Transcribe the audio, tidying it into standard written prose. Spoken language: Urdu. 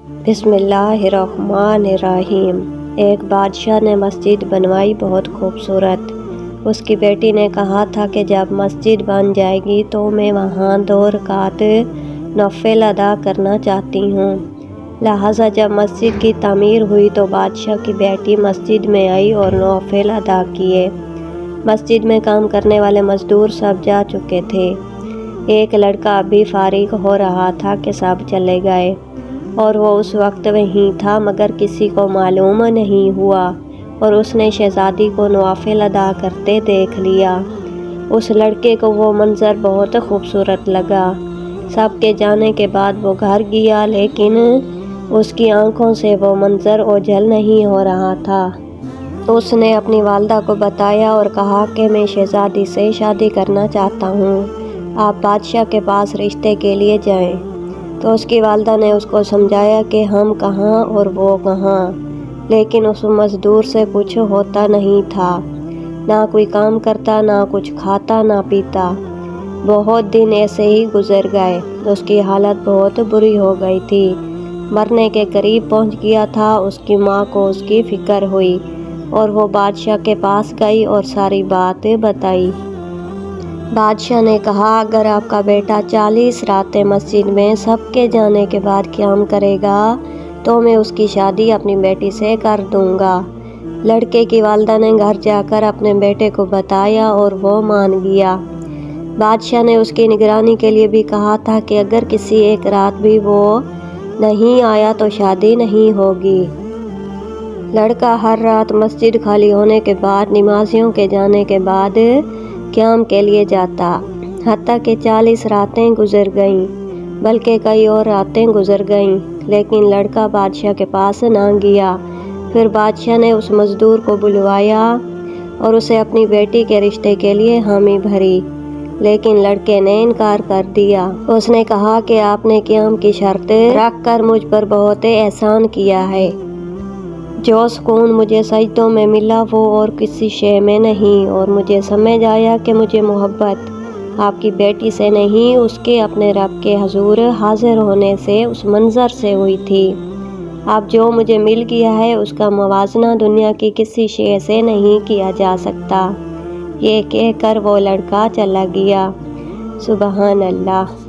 بسم اللہ الرحمن الرحیم۔ ایک بادشاہ نے مسجد بنوائی بہت خوبصورت۔ اس کی بیٹی نے کہا تھا کہ جب مسجد بن جائے گی تو میں وہاں 2 رکعت نفل ادا کرنا چاہتی ہوں۔ لہٰذا جب مسجد کی تعمیر ہوئی تو بادشاہ کی بیٹی مسجد میں آئی اور نوافل ادا کیے۔ مسجد میں کام کرنے والے مزدور سب جا چکے تھے۔ ایک لڑکا ابھی فارغ ہو رہا تھا کہ سب چلے گئے اور وہ اس وقت وہیں تھا، مگر کسی کو معلوم نہیں ہوا اور اس نے شہزادی کو نوافل ادا کرتے دیکھ لیا۔ اس لڑکے کو وہ منظر بہت خوبصورت لگا۔ سب کے جانے کے بعد وہ گھر گیا، لیکن اس کی آنکھوں سے وہ منظر اوجھل نہیں ہو رہا تھا۔ اس نے اپنی والدہ کو بتایا اور کہا کہ میں شہزادی سے شادی کرنا چاہتا ہوں، آپ بادشاہ کے پاس رشتے کے لیے جائیں۔ تو اس کی والدہ نے اس کو سمجھایا کہ ہم کہاں اور وہ کہاں، لیکن اس مزدور سے کچھ ہوتا نہیں تھا، نہ کوئی کام کرتا، نہ کچھ کھاتا نہ پیتا۔ بہت دن ایسے ہی گزر گئے۔ اس کی حالت بہت بری ہو گئی تھی، مرنے کے قریب پہنچ گیا تھا۔ اس کی ماں کو اس کی فکر ہوئی اور وہ بادشاہ کے پاس گئی اور ساری بات بتائی۔ بادشاہ نے کہا اگر آپ کا بیٹا 40 راتیں مسجد میں سب کے جانے کے بعد قیام کرے گا تو میں اس کی شادی اپنی بیٹی سے کر دوں گا۔ لڑکے کی والدہ نے گھر جا کر اپنے بیٹے کو بتایا اور وہ مان گیا۔ بادشاہ نے اس کی نگرانی کے لیے بھی کہا تھا کہ اگر کسی ایک رات بھی وہ نہیں آیا تو شادی نہیں ہوگی۔ لڑکا ہر رات مسجد خالی ہونے کے بعد نمازیوں کے جانے کے بعد قیام کے لیے جاتا، حتیٰ کہ 40 راتیں گزر گئیں، بلکہ کئی اور راتیں گزر گئیں، لیکن لڑکا بادشاہ کے پاس نہ گیا۔ پھر بادشاہ نے اس مزدور کو بلوایا اور اسے اپنی بیٹی کے رشتے کے لیے حامی بھری، لیکن لڑکے نے انکار کر دیا۔ اس نے کہا کہ آپ نے قیام کی شرط رکھ کر مجھ پر بہت احسان کیا ہے۔ جو سکون مجھے سجدوں میں ملا وہ اور کسی شے میں نہیں، اور مجھے سمجھ آیا کہ مجھے محبت آپ کی بیٹی سے نہیں، اس کے اپنے رب کے حضور حاضر ہونے سے، اس منظر سے ہوئی تھی۔ اب جو مجھے مل گیا ہے اس کا موازنہ دنیا کی کسی شے سے نہیں کیا جا سکتا۔ یہ کہہ کر وہ لڑکا چلا گیا۔ سبحان اللہ۔